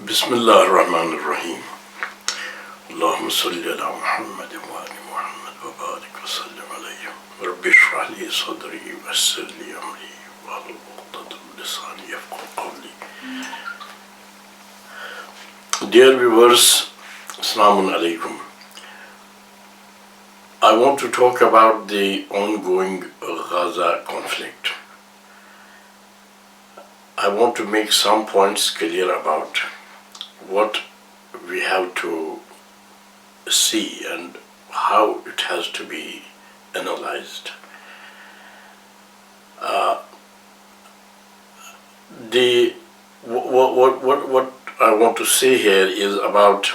بسم الله الرحمن الرحيم اللهم صل على محمد وآل محمد وبارك وسلم عليه رب اشرح لي صدري ويسر لي أمري واحلل عقدة من لساني يفقهوا قولي. Dear viewers, Assalamu alaikum. I want to talk about the ongoing Gaza conflict. I want to make some points clear about what we have to see and how it has to be analyzed. What I want to say here is about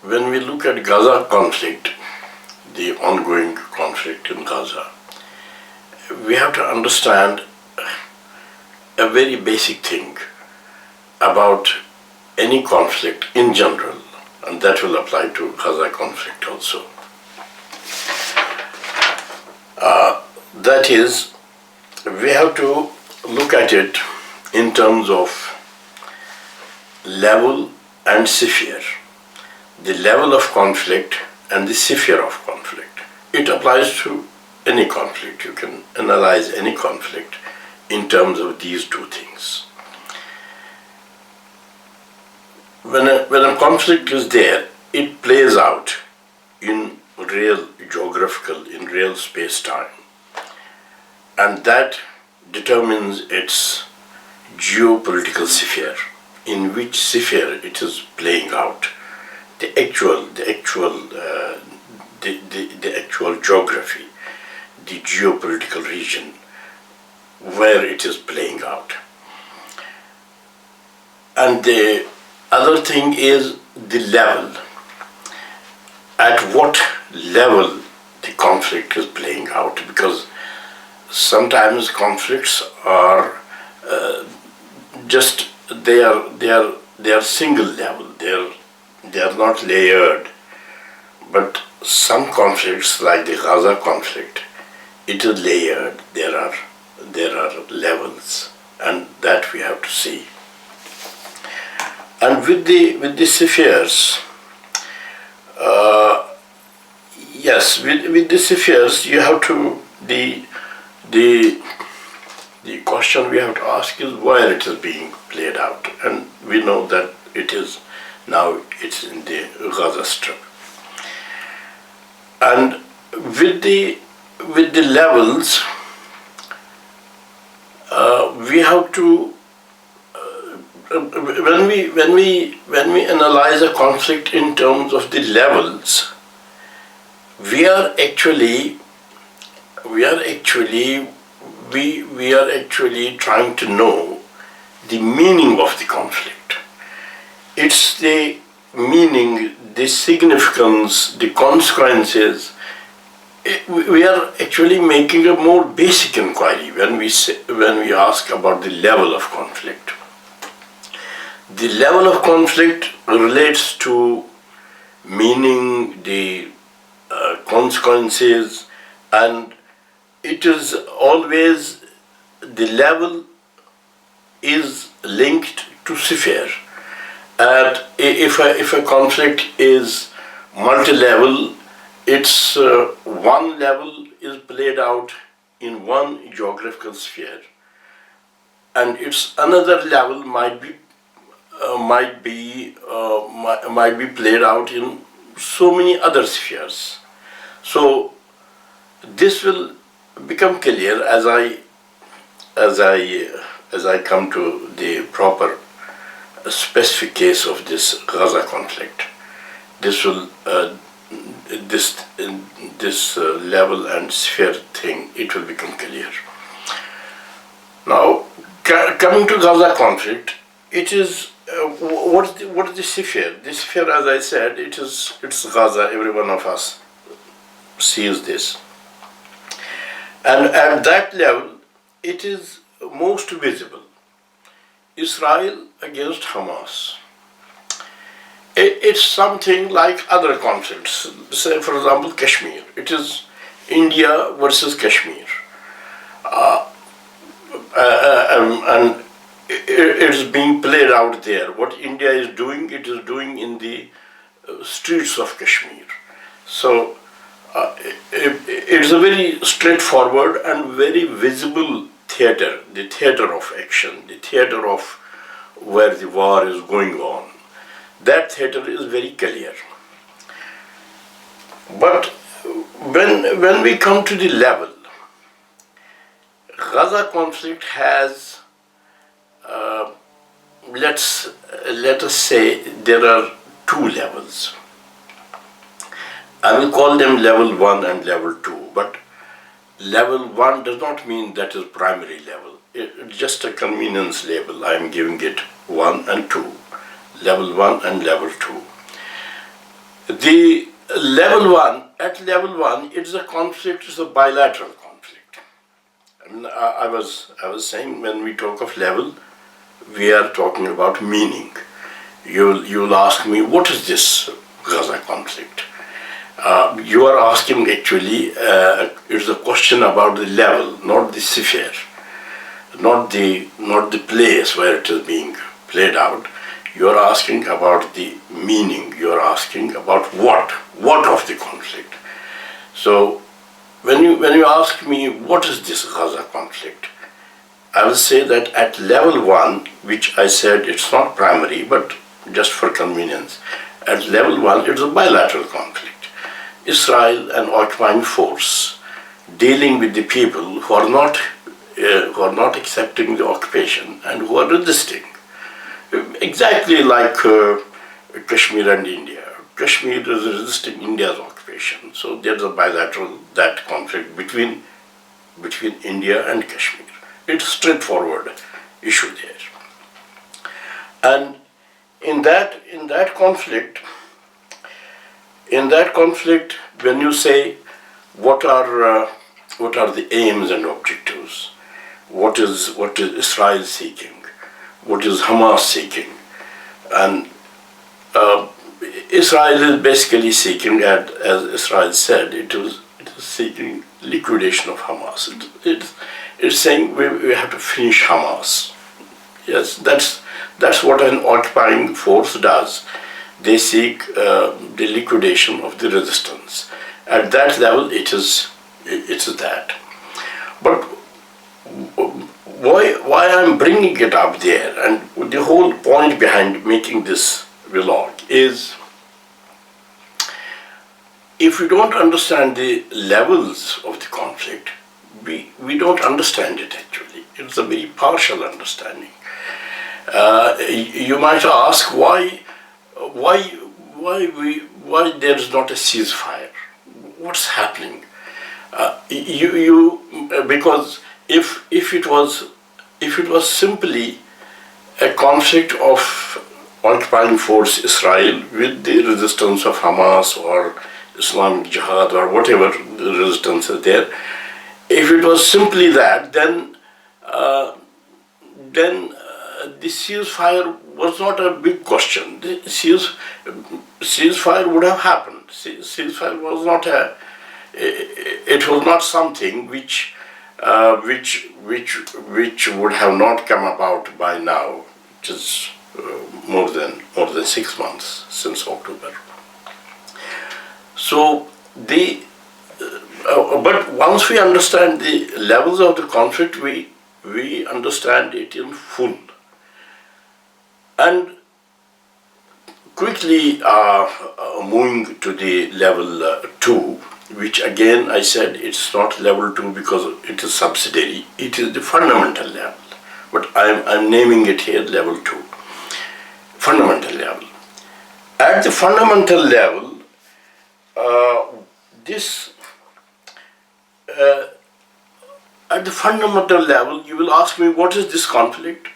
when we look at Gaza conflict, the ongoing conflict in Gaza, we have to understand a very basic thing about any conflict in general, and that will apply to Gaza conflict also. That is, we have to look at it in terms of level and sphere. The level of conflict and the sphere of conflict. It applies to any conflict. You can analyze any conflict in terms of these two things. When a conflict is there, it plays out in real geographical, in real space-time. And that determines its geopolitical sphere, in which sphere it is playing out, the actual geography, the geopolitical region where it is playing out. And the other thing is the level. At what level the conflict is playing out, because sometimes conflicts are they are single level. They are not layered. But some conflicts, like the Gaza conflict, it is layered. There are levels, and that we have to see. And with the spheres, yes, with the spheres, you have to the question we have to ask is where it is being played out, and we know that it's in the Gaza Strip. And with the levels, we have to when we analyze a conflict in terms of the levels, we are actually trying to know the meaning of the conflict. It's the meaning, the significance, the consequences. We are actually making a more basic inquiry when we ask about the level of conflict. The level of conflict relates to meaning, the consequences, and it is always the level is linked to sphere. And if a conflict is multi-level, it's one level is played out in one geographical sphere, and its another level might be played out in so many other spheres. So this will become clear as I come to the proper specific case of this Gaza conflict. This will this level and sphere thing, it will become clear. Now, coming to Gaza conflict, it is what is the sphere? The sphere, as I said, it's Gaza. Every one of us sees this, and at that level, it is most visible. Israel against Hamas. It's something like other conflicts. Say, for example, Kashmir. It is India versus Kashmir, and it's being played out there. What India is doing, it is doing in the streets of Kashmir. So it's a very straightforward and very visible theater, the theater of action, the theater of where the war is going on. That theater is very clear. But when we come to the level, Gaza conflict has, let us say, there are two levels. I will call them level 1 and level 2, but level 1 does not mean that is primary level. It's just a convenience label. I am giving it 1 and 2. Level 1 and level 2. The level 1, at level 1, it's a conflict, it's a bilateral conflict. I mean, I was saying when we talk of level, we are talking about meaning. You'll ask me, what is this Gaza conflict? You are asking actually, it's a question about the level, not the sphere, not the place where it is being played out. You are asking about the meaning. You are asking about what of the conflict. So when you ask me what is this Gaza conflict, I will say that at level 1, which I said it's not primary, but just for convenience, at level 1 it's a bilateral conflict. Israel, an occupying force, dealing with the people who are not accepting the occupation and who are resisting. Exactly like Kashmir and India. Kashmir is resisting India's occupation. So there's a bilateral, that conflict between India and Kashmir. It's a straightforward issue there. And in that conflict, when you say what are the aims and objectives, what is Israel seeking, what is Hamas seeking, and Israel is basically seeking, as Israel said, it is seeking liquidation of Hamas. It's saying we have to finish Hamas. Yes, that's what an occupying force does. They seek the liquidation of the resistance. At that level, it's that. But why I'm bringing it up there, and the whole point behind making this vlog is, if we don't understand the levels of the conflict, we don't understand it actually. It's a very partial understanding. You might ask why there is not a ceasefire? What's happening? Because if it was simply a conflict of occupying force Israel with the resistance of Hamas or Islamic Jihad or whatever the resistance is there, if it was simply that, then the ceasefire was not a big question. The ceasefire would have happened. Ceasefire was not it was not something which would have not come about by now. It is more than 6 months since October. So but once we understand the levels of the conflict, we understand it in full. And quickly moving to the level 2, which again I said it's not level 2 because it is subsidiary, it is the fundamental level. But I'm naming it here level 2, fundamental level. At the fundamental level, at the fundamental level, you will ask me, what is this conflict?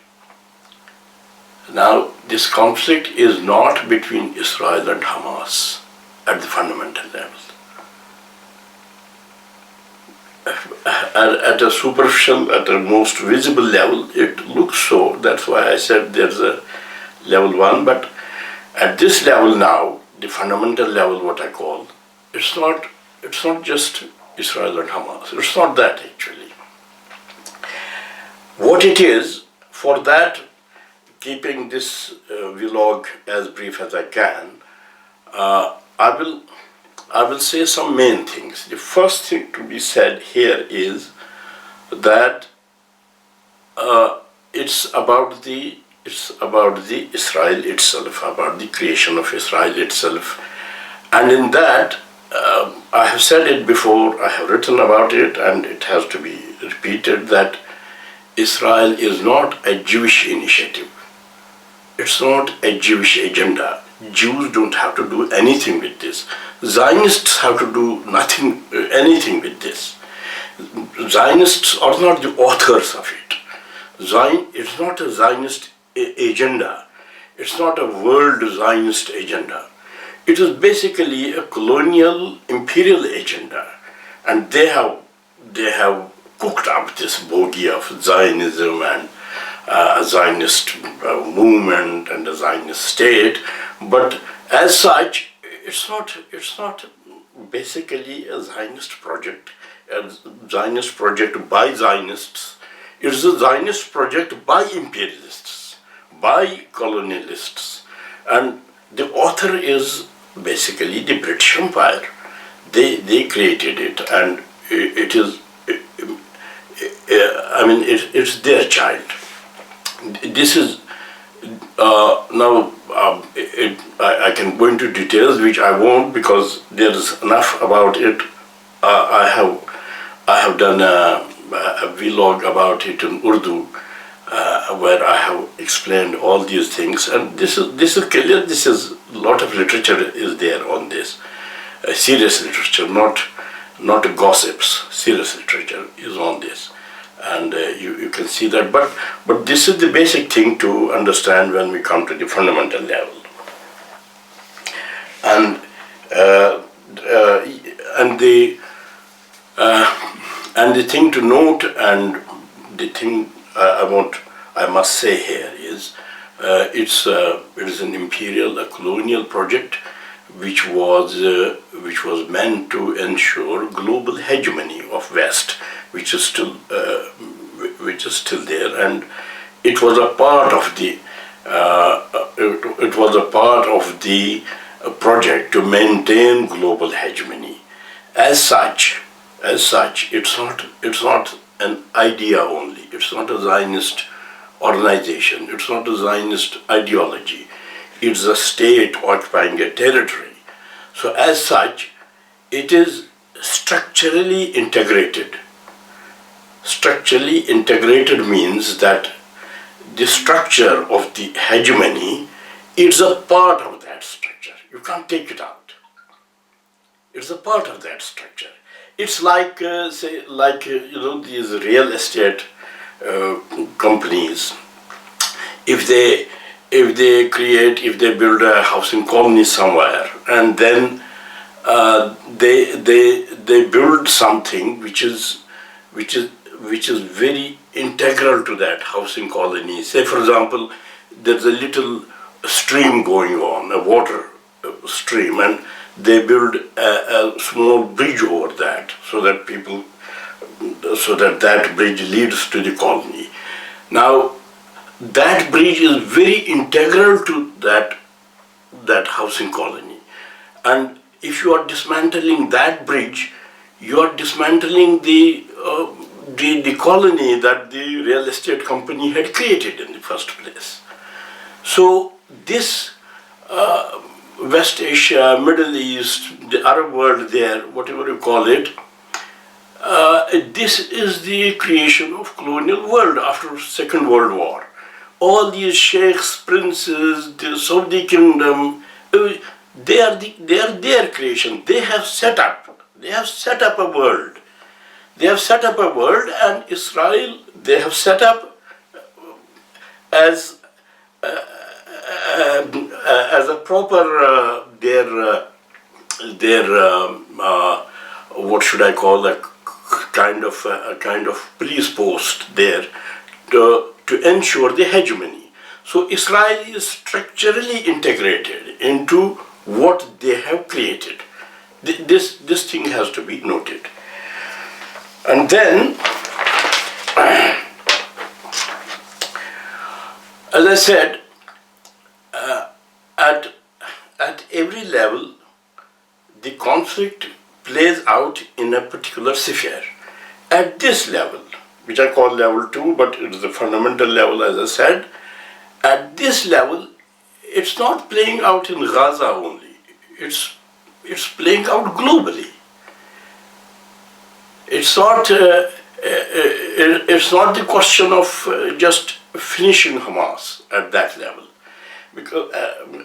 Now, this conflict is not between Israel and Hamas at the fundamental level. At a superficial, at a most visible level, it looks so. That's why I said there's a level 1. But at this level now, the fundamental level, what I call, it's not just Israel and Hamas. It's not that actually. What it is, for that, keeping this vlog as brief as I can, I will say some main things. The first thing to be said here is that it's about the Israel itself, about the creation of Israel itself, and in that I have said it before, I have written about it, and it has to be repeated that Israel is not a Jewish initiative. It's not a Jewish agenda. Jews don't have to do anything with this. Zionists have to do anything with this. Zionists are not the authors of it. It's not a Zionist agenda. It's not a world Zionist agenda. It is basically a colonial imperial agenda, and they have cooked up this bogey of Zionism and a Zionist movement and a Zionist state, but as such, it's not basically a Zionist project by Zionists. It's a Zionist project by imperialists, by colonialists, and the author is basically the British Empire. They created it, and it's their child. This is now. I can go into details, which I won't, because there is enough about it. I have done a vlog about it in Urdu, where I have explained all these things, and this is clear. This is a lot of literature is there on this, serious literature, not gossips. Serious literature is on this, and you can see that. But this is the basic thing to understand when we come to the fundamental level, and the thing to note, and the thing I must say here is it is an imperial, a colonial project, which was meant to ensure global hegemony of West, which is still there, and it was a part of the project to maintain global hegemony. As such, it's not an idea only. It's not a Zionist organization. It's not a Zionist ideology. It's a state occupying a territory. So as such, it is structurally integrated. Structurally integrated means that the structure of the hegemony is a part of that structure. You can't take it out. It's a part of that structure. It's like, these real estate companies. If they build a housing colony somewhere, and then they build something which is very integral to that housing colony. Say, for example, there's a little stream going on, a water stream, and they build a small bridge over that, so that bridge leads to the colony. Now, that bridge is very integral to that housing colony, and if you are dismantling that bridge, you are dismantling the colony that the real estate company had created in the first place. So this West Asia, Middle East, the Arab world there, whatever you call it, this is the creation of colonial world after Second World War. All these sheikhs, princes, the Saudi kingdom, they are their creation. They have set up a world. They have set up a world, and Israel they have set up as a proper what should I call, a kind of police post there to ensure the hegemony. So Israel is structurally integrated into what they have created. This thing has to be noted. And then As I said, at every level, the conflict plays out in a particular sphere. At this level, which I call level 2, but it is the fundamental level, as I said, at this level, it's not playing out in Gaza only. It's playing out globally. It's not the question of just finishing Hamas at that level, because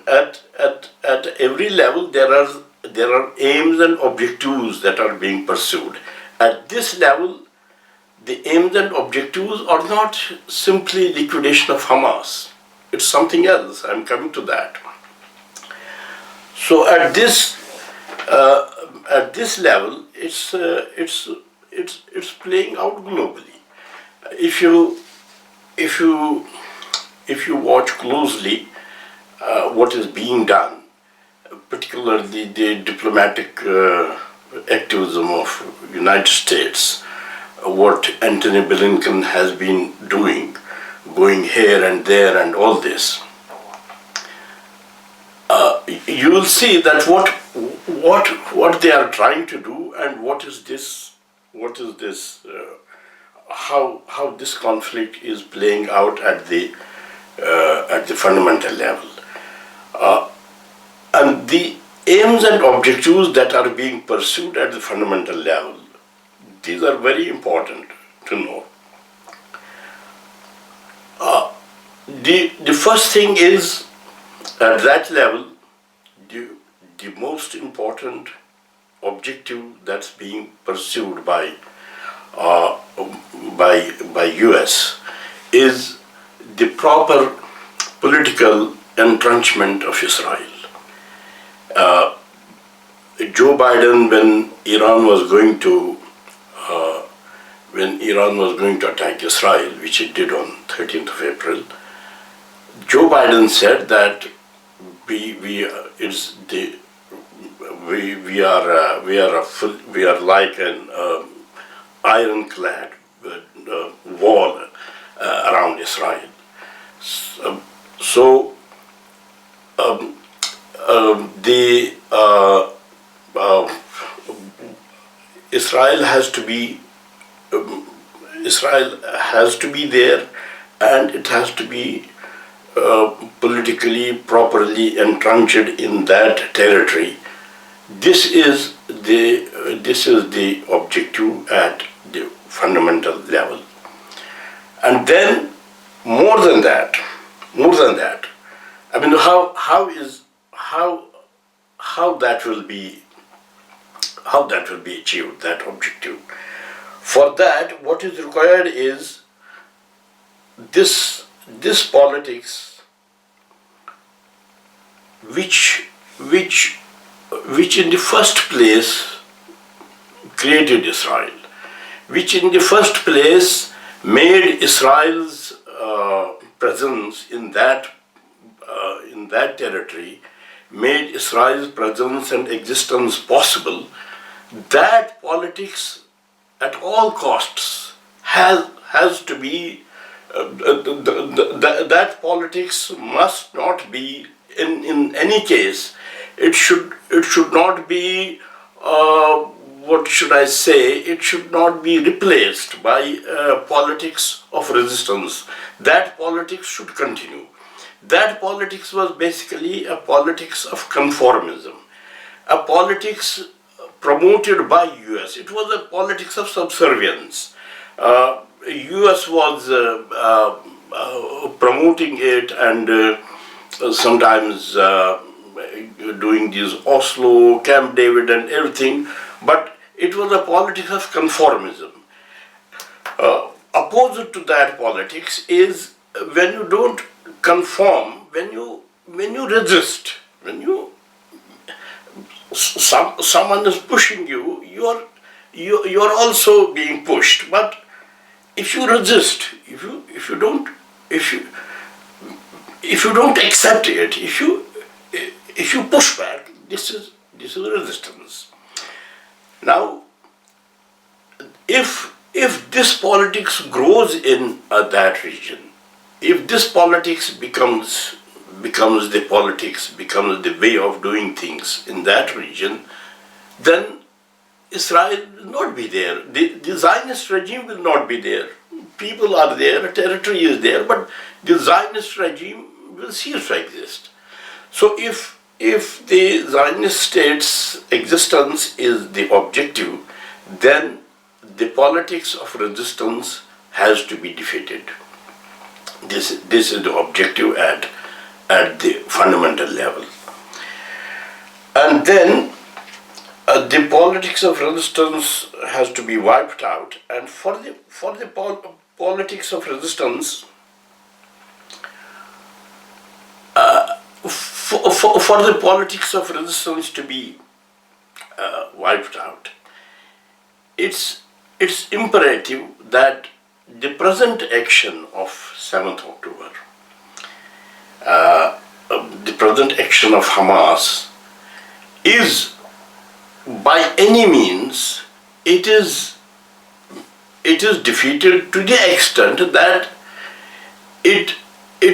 at every level there are aims and objectives that are being pursued. At this level, the aims and objectives are not simply liquidation of Hamas. It's something else. I'm coming to that. So at this level, it's playing out globally. If you watch closely what is being done, particularly the diplomatic activism of United States, what Anthony Blinken has been doing, going here and there and all this, you will see that what they are trying to do and how this conflict is playing out at the fundamental level, and the aims and objectives that are being pursued at the fundamental level. These are very important to know. The first thing is, at that level, the most important objective that's being pursued by US is the proper political entrenchment of Israel. Joe Biden, when Iran was going to attack Israel, which it did on 13th of April, Joe Biden said that we are like an ironclad wall around Israel. So Israel has to be there, and it has to be politically properly entrenched in that territory. This is the objective at the fundamental level. And then more than that, I mean, how that will be achieved, that objective. For that, what is required is this politics, which in the first place created Israel, which in the first place made Israel's presence in that territory, made Israel's presence and existence possible. That politics, at all costs, has to be. That politics must not be. In any case, it should not be, what should I say, it should not be replaced by politics of resistance. That politics should continue. That politics was basically a politics of conformism, a politics promoted by US. It was a politics of subservience. US was promoting it, and sometimes doing these Oslo, Camp David and everything, but it was a politics of conformism. Opposite to that politics is when you don't conform, when you resist, when someone is pushing you, you are also being pushed. But if you resist, if you don't accept it, if you push back, this is resistance. Now, if this politics grows in that region, if this politics becomes the way of doing things in that region, then Israel will not be there. The Zionist regime will not be there. People are there, territory is there, but the Zionist regime will cease to exist. So if the Zionist state's existence is the objective, then the politics of resistance has to be defeated. This is the objective at the fundamental level. And then the politics of resistance has to be wiped out. And for the politics of resistance, for the politics of resistance to be wiped out, it's imperative that the present action of 7th October, the present action of Hamas, is by any means, it is defeated to the extent that it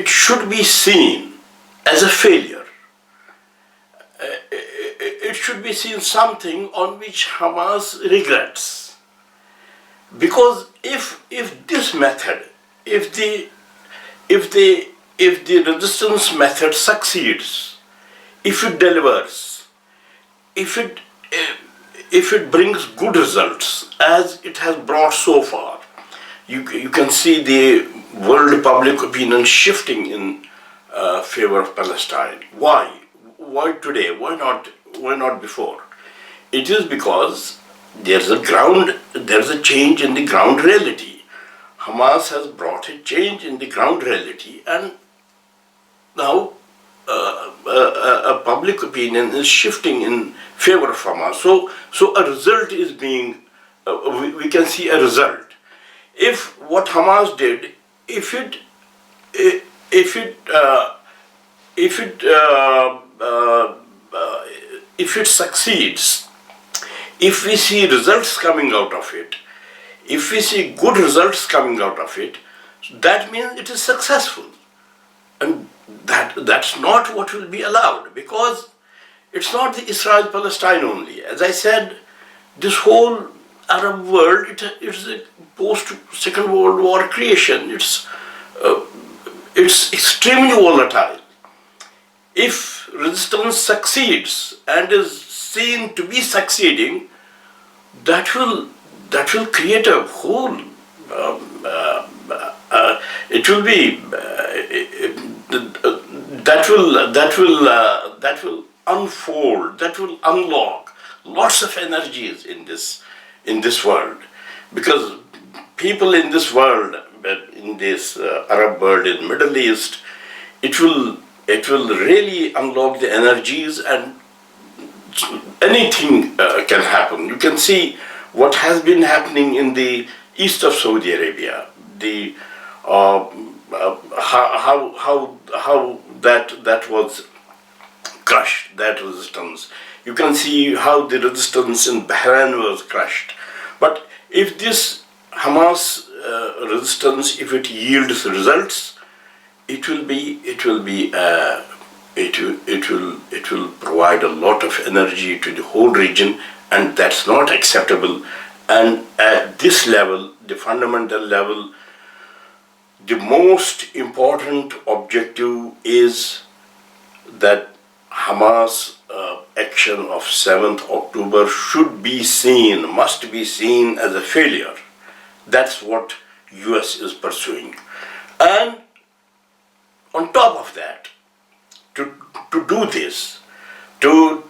should be seen as a failure. It should be seen something on which Hamas regrets. Because if this method, if the resistance method succeeds, if it delivers, if it brings good results, as it has brought so far, you can see the world public opinion shifting in favor of Palestine. Why? Why today? Why not before? It is because there's a change in the ground reality. Hamas has brought a change in the ground reality, and now a public opinion is shifting in favor of Hamas. So a result is being, we can see a result. If what Hamas did, if it succeeds, if we see results coming out of it, if we see good results coming out of it, that means it is successful. And that's not what will be allowed, because it's not the Israel-Palestine only. As I said, this whole Arab world, it's a post-Second World War creation. It's extremely volatile. If resistance succeeds and is seen to be succeeding, that will create a whole. It will be. That will unfold. That will unlock lots of energies in this world, because people in this world, in this Arab world, in Middle East, it will really unlock the energies, and anything can happen. You can see what has been happening in the east of Saudi Arabia. The how that was crushed, that resistance. You can see how the resistance in Bahrain was crushed. But if this Hamas resistance, if it yields results, it will provide a lot of energy to the whole region, and that's not acceptable. And at this level, the fundamental level, the most important objective is that Hamas action of 7th October must be seen as a failure. That's what US is pursuing. And on top of that, to do this, to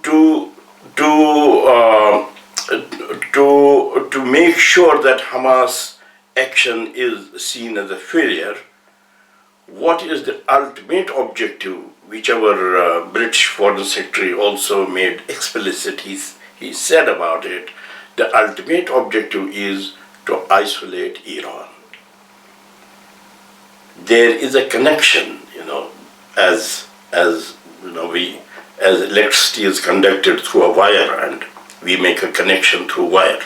make sure that Hamas action is seen as a failure, what is the ultimate objective, which our British Foreign Secretary also made explicit, he said about it, the ultimate objective is to isolate Iran. There is a connection, as electricity is conducted through a wire and we make a connection through wire.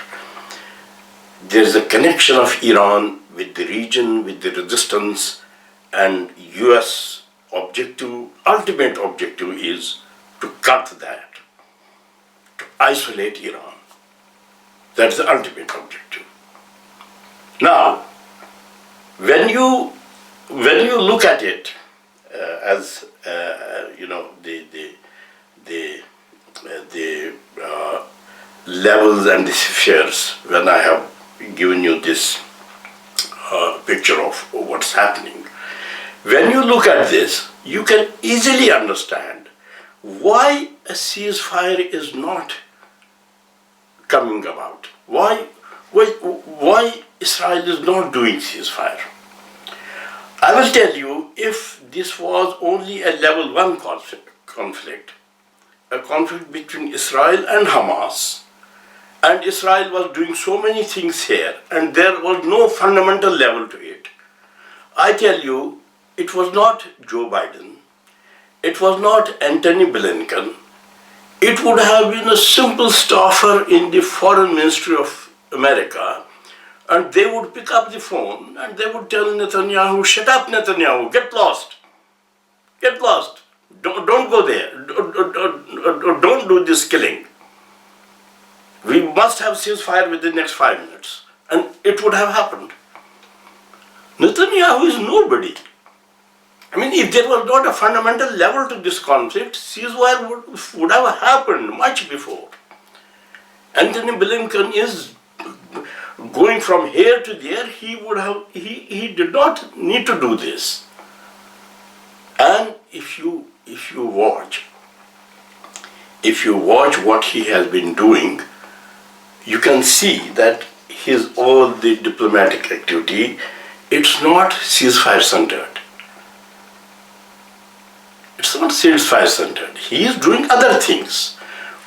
There is a connection of Iran with the region, with the resistance, and US ultimate objective is to cut that, to isolate Iran. That's the ultimate objective. Now, when you look at it as the levels and the spheres, when I have given you this picture of what's happening, when you look at this, you can easily understand why a ceasefire is not coming about. Why Israel is not doing ceasefire. I will tell you, if this was only a level 1 conflict, a conflict between Israel and Hamas, and Israel was doing so many things here, and there was no fundamental level to it, I tell you, it was not Joe Biden, it was not Antony Blinken, it would have been a simple staffer in the Foreign Ministry of America, and they would pick up the phone and they would tell Netanyahu, shut up Netanyahu, get lost, don't go there, don't do this killing. We must have ceasefire within the next 5 minutes, and it would have happened. Netanyahu is nobody. I mean, if there was not a fundamental level to this conflict, ceasefire would have happened much before. Antony Blinken is going from here to there. He did not need to do this. And if you watch what he has been doing, you can see that all the diplomatic activity, it's not ceasefire centered. It's not ceasefire centered. He is doing other things.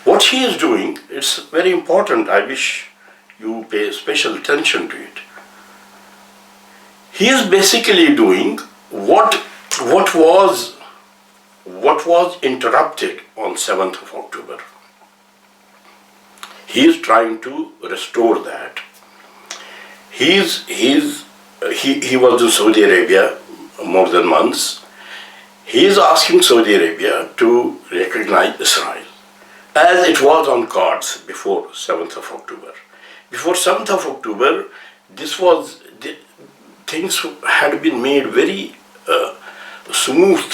What he is doing, it's very important. I wish you pay special attention to it. He is basically doing what was interrupted on 7th of October. He is trying to restore that. He was in Saudi Arabia more than months. He is asking Saudi Arabia to recognize Israel, as it was on cards before 7th of October. Before 7th of October, things had been made very smooth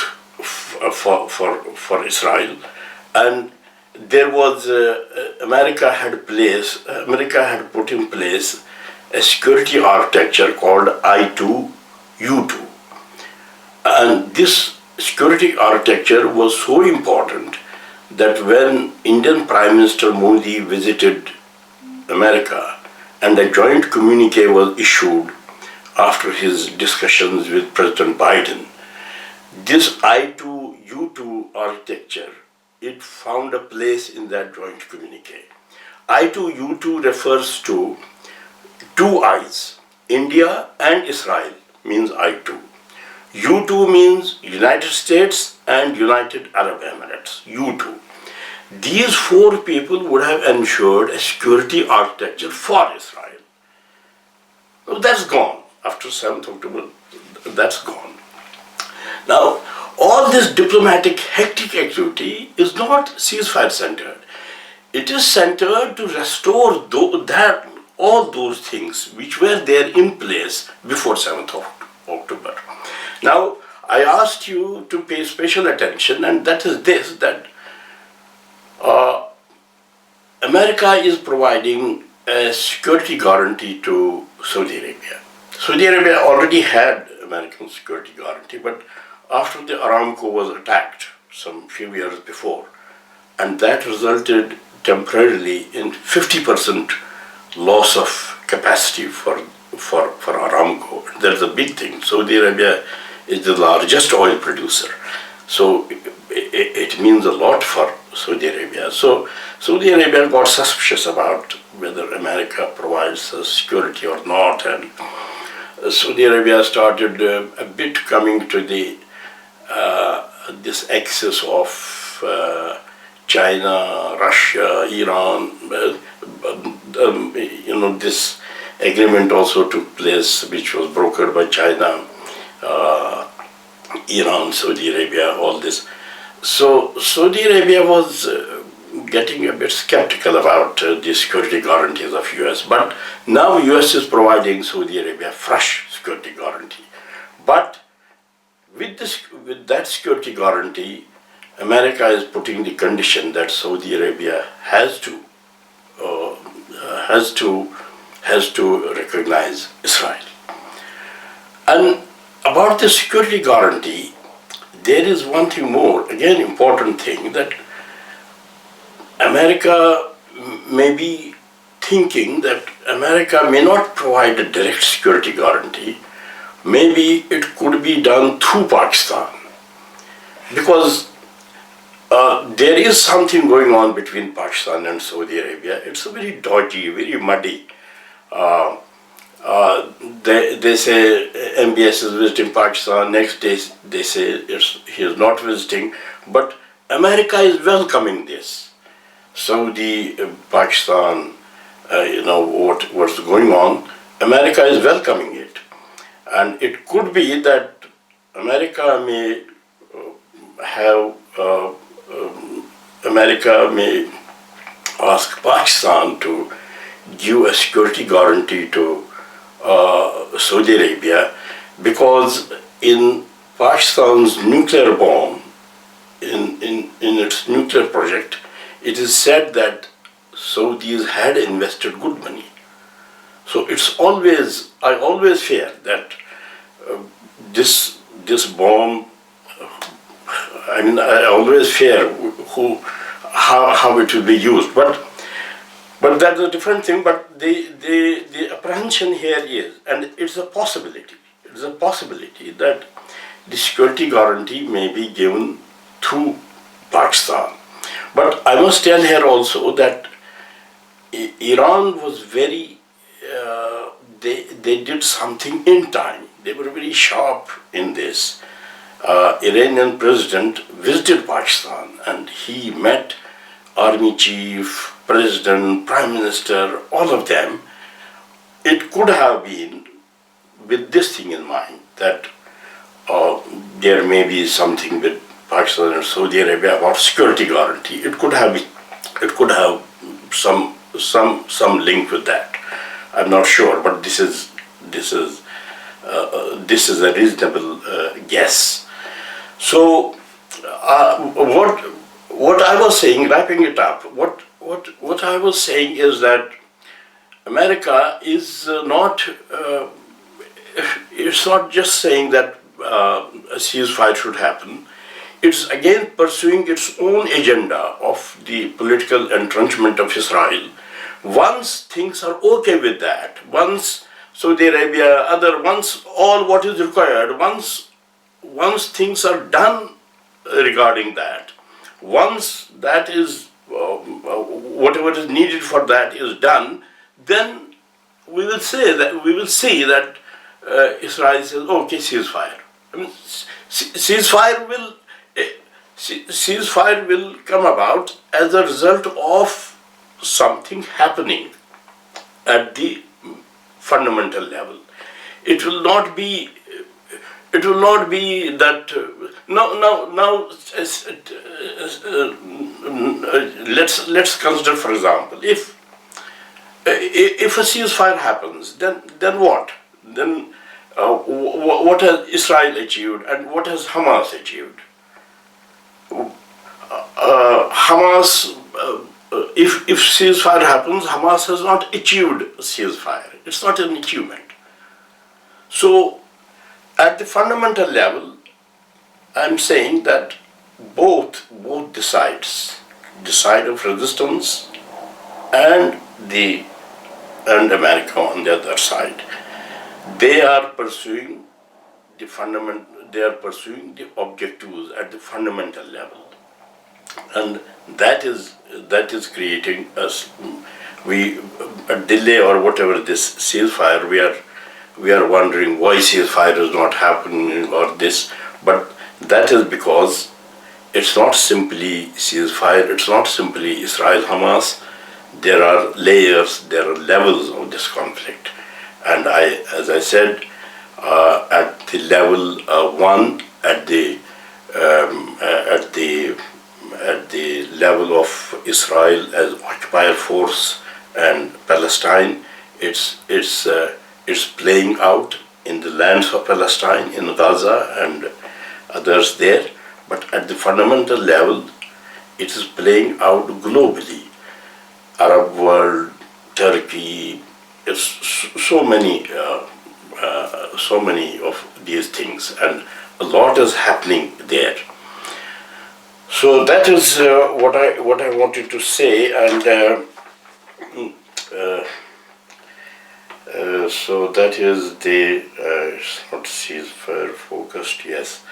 for Israel, and there was America had put in place a security architecture called I2U2, and this security architecture was so important that when Indian Prime Minister Modi visited America and a joint communiqué was issued after his discussions with President Biden, this I2U2 architecture, it found a place in that joint communiqué. I2U2 refers to two I's, India and Israel means I2. U2 means United States and United Arab Emirates, U2. These four people would have ensured a security architecture for Israel. Well, that's gone. After 7th October, that's gone. Now, all this diplomatic hectic activity is not ceasefire centered. It is centered to restore all those things which were there in place before 7th of October. Now, I asked you to pay special attention, and that is this, that America is providing a security guarantee to Saudi Arabia. Saudi Arabia already had American security guarantee, but after the Aramco was attacked some few years before, and that resulted temporarily in 50% loss of capacity for Aramco. That's a big thing. Saudi Arabia is the largest oil producer, so it means a lot for Saudi Arabia. So Saudi Arabia got suspicious about whether America provides security or not, and Saudi Arabia started a bit coming to this axis of China, Russia, Iran. This agreement also took place, which was brokered by China Iran, Saudi Arabia, all this. So Saudi Arabia was getting a bit skeptical about the security guarantees of US, but now US is providing Saudi Arabia fresh security guarantee. But with that security guarantee, America is putting the condition that Saudi Arabia uh, has to has to recognize Israel. And about the security guarantee, there is one thing more, again important thing, that America may be thinking that America may not provide a direct security guarantee. Maybe it could be done through Pakistan, because there is something going on between Pakistan and Saudi Arabia. It's very dodgy, very muddy. Uh, they say MBS is visiting Pakistan. Next day they say he is not visiting. But America is welcoming this. Saudi, Pakistan, what's going on. America is welcoming it, and it could be that America may have. America may ask Pakistan to give a security guarantee to Saudi Arabia, because in Pakistan's nuclear bomb, in its nuclear project, it is said that Saudis had invested good money. So I always fear that this bomb. I always fear how it will be used, but that's a different thing. But the apprehension here is, and it's a possibility. It's a possibility that the security guarantee may be given through Pakistan. But I must tell here also that Iran was very. They did something in time. They were very sharp in this. Iranian president visited Pakistan and he met army chief, president, prime minister, all of them. It could have been with this thing in mind, that there may be something with Pakistan and Saudi Arabia about security guarantee. It could have some link with that. I'm not sure, but this is a reasonable guess. So, what I was saying, wrapping it up, what I was saying is that America is not. It's not just saying that a ceasefire should happen. It's again pursuing its own agenda of the political entrenchment of Israel. Once things are okay with that, once Saudi Arabia, once all what is required, once things are done regarding that, once that is, whatever is needed for that is done, then we will see that Israel says, okay, ceasefire. Ceasefire will come about as a result of something happening at the fundamental level. It will not be that now. Let's consider, for example, if a ceasefire happens, then what? Then what has Israel achieved and what has Hamas achieved? Hamas, if ceasefire happens, Hamas has not achieved ceasefire. It's not an achievement. So, at the fundamental level, I'm saying that both the sides, the side of resistance and America on the other side, they are pursuing the objectives at the fundamental level, and that is creating a delay or whatever this ceasefire. We are wondering why ceasefire is not happening or this, but that is because it's not simply ceasefire. It's not simply Israel-Hamas. There are layers, there are levels of this conflict. And as I said, at the level one, at the um, uh, at the at the level of Israel as occupier force and Palestine. It's playing out in the lands of Palestine, in Gaza and others there. But at the fundamental level, it is playing out globally. Arab world, Turkey, it's so many of these things, and a lot is happening there. So that is what I wanted to say, and uh, so that is the it's not ceasefire focused. Yes.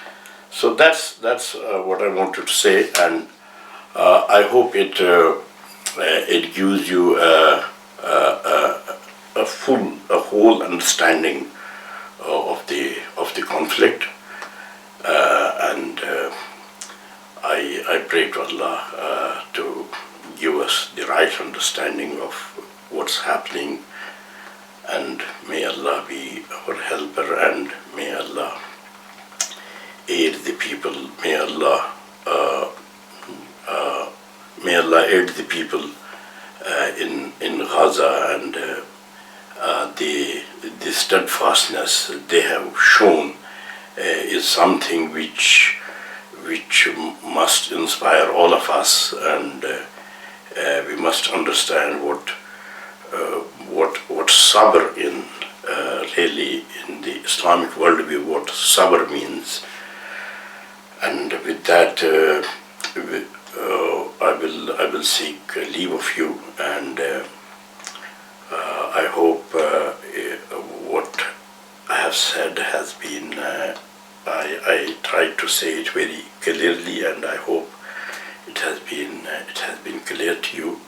So that's what I wanted to say, and I hope it gives you a whole understanding of the conflict, and I pray to Allah to give us the right understanding of what's happening, and may Allah be our helper, and may Allah aid the people. May Allah aid the people in Gaza, and the steadfastness they have shown is something which must inspire all of us, and we must understand what sabr really in the Islamic worldview, what sabr means. And with that, I will seek leave of you, and I hope what I have said has been. I tried to say it very clearly, and I hope it has been clear to you.